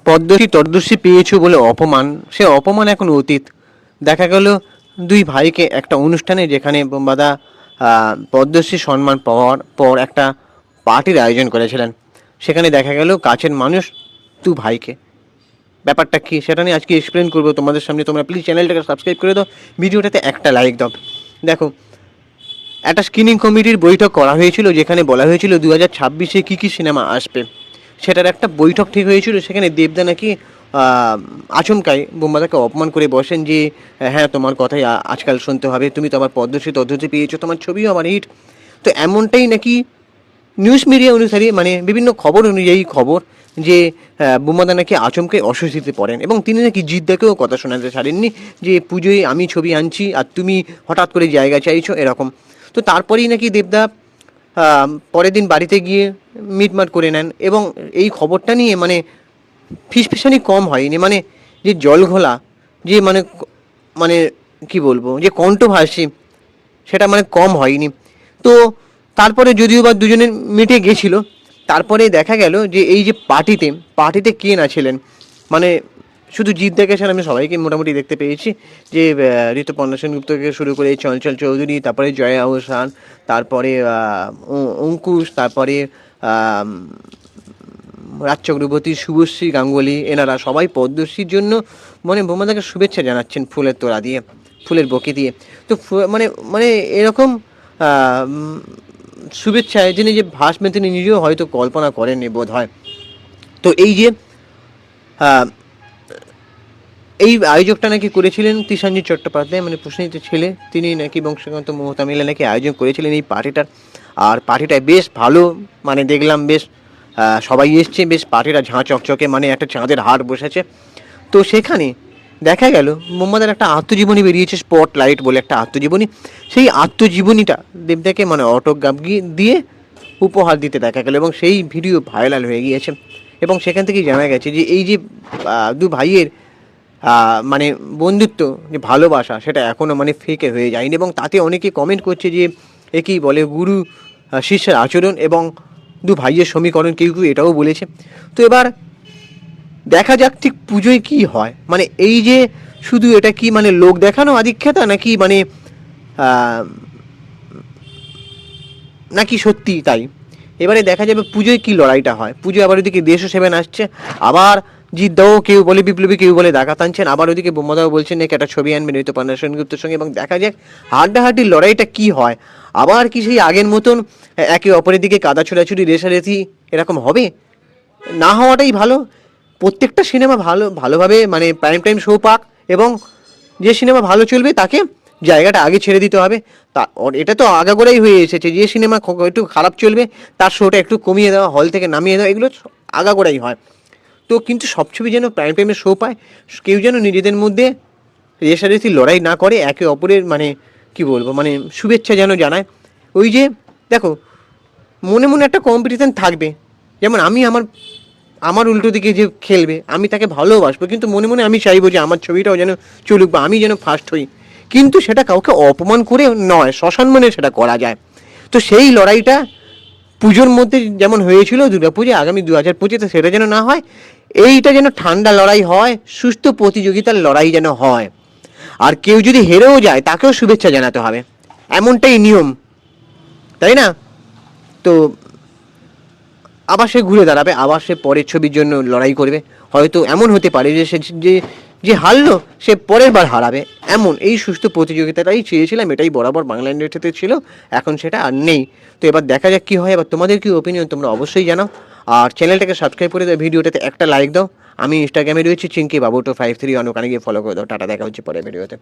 পদ্মশ্রী তদ্মশ্রী পেয়েছো বলে অপমান, সে অপমান এখন অতীত। দেখা গেল দুই ভাইকে একটা অনুষ্ঠানে, যেখানে বোম্বাদা পদ্মশ্রী সম্মান পাওয়ার পর একটা পার্টির আয়োজন করেছিলেন, সেখানে দেখা গেল কাছের মানুষ দু ভাইকে। ব্যাপারটা কী সেটা নিয়ে আজকে এক্সপ্লেন করবো তোমাদের সামনে। তোমরা প্লিজ চ্যানেলটাকে সাবস্ক্রাইব করে দাও, ভিডিওটাতে একটা লাইক দাও। দেখো, একটা স্ক্রিনিং কমিটির বৈঠক করা হয়েছিল, যেখানে বলা হয়েছিল 2026-এ কী কী সিনেমা আসবে, সেটার একটা বৈঠক ঠিক হয়েছিল। সেখানে দেবদা নাকি আচমকাই বোম্বাদাকে অপমান করে বসেন যে হ্যাঁ, তোমার কথাই আজকাল শুনতে হবে, তুমি তো আমার পদ্মশ্রী তদ্মশ্রী পেয়েছো, তোমার ছবিও আমার হিট। তো এমনটাই নাকি নিউজ মিডিয়া অনুসারে, মানে বিভিন্ন খবর অনুযায়ী খবর, যে বোম্বাদা নাকি আচমকাই অস্বস্তিতে পড়েন এবং তিনি নাকি জিদ্দাকেও কথা শোনাতে ছাড়েননি যে পুজোয় আমি ছবি আনছি আর তুমি হঠাৎ করে জায়গা চাইছো, এরকম। তো তারপরেই নাকি দেবদা পরের দিন বাড়িতে গিয়ে মিটমাট করে নেন এবং এই খবরটা নিয়ে মানে ফিসফিসানি কম হয়নি, মানে যে জল ঘোলা, যে মানে মানে কি বলবো, যে কন্ট্রোভার্সি, সেটা মানে কম হয়নি। তো তারপরে যদিও বা দুজনের মিটে গেছিলো, তারপরে দেখা গেল যে এই যে পার্টিতে কে না ছিলেন, মানে শুধু জিৎ দেখে আমি সবাইকে মোটামুটি দেখতে পেয়েছি, যে ঋতুপর্ণা সেনগুপ্তকে শুরু করে চঞ্চল চৌধুরী, তারপরে জয়া আহসান, তারপরে অঙ্কুশ, তারপরে রাজ চক্রবর্তী, শুভশ্রী গাঙ্গুলি, এনারা সবাই পদ্মশ্রীর জন্য মানে বোম্বাদাকে শুভেচ্ছা জানাচ্ছেন ফুলের তোড়া দিয়ে, ফুলের বকে দিয়ে। তো মানে মানে এরকম শুভেচ্ছায় যিনি যে ভাসবেন, তিনি নিজেও হয়তো কল্পনা করেননি বোধ হয়। তো এই যে এই আয়োজকটা নাকি করেছিলেন তিশানজি চট্টোপাধ্যায়, মানে প্রসেনজিতের ছেলে, তিনি নাকি বংশীকান্ত মোহতা মিলে নাকি আয়োজন করেছিলেন এই পার্টিটার। আর পার্টিটায় বেশ ভালো, মানে দেখলাম বেশ সবাই এসছে, বেশ পার্টিটা ঝাঁ চকচকে, মানে একটা চাঁদের হাট বসেছে। তো সেখানে দেখা গেল মোহাম্মদের একটা আত্মজীবনী বেরিয়েছে, স্পটলাইট বলে একটা আত্মজীবনী। সেই আত্মজীবনীটা দেবদাকে মানে অটোগ্রাফ দিয়ে উপহার দিতে দেখা গেল এবং সেই ভিডিও ভাইরাল হয়ে গিয়েছে। এবং সেখান থেকেই জানা গেছে যে এই যে দু ভাইয়ের মানে বন্ধুত্ব, যে ভালোবাসা, সেটা এখনও মানে ফেকে হয়ে যায়নি। এবং তাতে অনেকে কমেন্ট করছে যে একেই বলে গুরু শিষ্যের আচরণ এবং দু ভাইয়ের সমীকরণ, কেউ কেউ এটাও বলেছে। তো এবার দেখা যাক ঠিক পুজোয় কি হয়, মানে এই যে শুধু এটা কি মানে লোক দেখানো আধিক্যতা, নাকি মানে নাকি সত্যি তাই। এবারে দেখা যাবে পুজোয় কি লড়াইটা হয়। পুজো আবার ওদিকে দেশ ও সেভেন আসছে, আবার জিদ্দাও কেউ বলে বিপ্লবী, কেউ বলে দাগা টানছেন, আবার ওদিকে বোম্বাদাও বলছেন নাকি একটা ছবি আনবেন ঋতুপর্ণা সেনগুপ্তের সঙ্গে। এবং দেখা যাক হাড্ডাহাড্ডির লড়াইটা কি হয়। আবার কি সেই আগের মতন একে অপরের দিকে কাদা ছোড়াছুড়ি, রেষারেষি এরকম হবে? না হওয়াটাই ভালো। প্রত্যেকটা সিনেমা ভালোভাবে মানে প্রাইম টাইম শো পাক, এবং যে সিনেমা ভালো চলবে তাকে জায়গাটা আগে ছেড়ে দিতে হবে। তা এটা তো আগাগোড়াই হয়ে এসেছে, যে সিনেমা একটু খারাপ চলবে তার শোটা একটু কমিয়ে দেওয়া, হল থেকে নামিয়ে দেওয়া, এগুলো আগাগোড়াই হয়। তো কিন্তু সব ছবি যেন প্রাইম টাইমে শো পায়, কেউ যেন নিজেদের মধ্যে রেষারেষি লড়াই না করে, একে অপরের মানে কি বলবো, মানে শুভেচ্ছা যেন জানায়। ওই যে দেখো, মনে মনে একটা কম্পিটিশান থাকবে, যেমন আমি আমার উল্টো দিকে যে খেলবে আমি তাকে ভালোবাসবো, কিন্তু মনে মনে আমি চাইবো যে আমার ছবিটাও যেন চলুক বা আমি যেন ফার্স্ট হই। কিন্তু সেটা কাউকে অপমান করে নয়, সসম্মানে সেটা করা যায়। তো সেই লড়াইটা পুজোর মধ্যে যেমন হয়েছিল দুর্গাপুজো, আগামী 2025-তে সেটা যেন না হয়। এইটা যেন ঠান্ডা লড়াই হয়, সুস্থ প্রতিযোগিতার লড়াই যেন হয়। আর কেউ যদি হেরেও যায় তাকেও শুভেচ্ছা জানাতে হবে, এমনটাই নিয়ম, তাই না? তো আবার সে ঘুরে দাঁড়াবে, আবার সে পরের ছবির জন্য লড়াই করবে। হয়তো এমন হতে পারে যে সে যে হারলো সে পরের বার হারাবে, এমন এই সুস্থ প্রতিযোগিতাটাই চেয়েছিলাম, এটাই বরাবর বাংলা ইন্ডাস্ট্রিতে ছিল, এখন সেটা আর নেই। তো এবার দেখা যাক কী হয়। এবার তোমাদের কি ওপিনিয়ন তোমরা অবশ্যই জানাও, আর চ্যানেলটাকে সাবস্ক্রাইব করে দাও, ভিডিওটাতে একটা লাইক দাও। আমি ইনস্টাগ্রামে রয়েছি চিঙ্কি বাবু 253, অনেক গিয়ে ফলো করে দাও। টাটা, দেখা হচ্ছে পরের ভিডিওতে।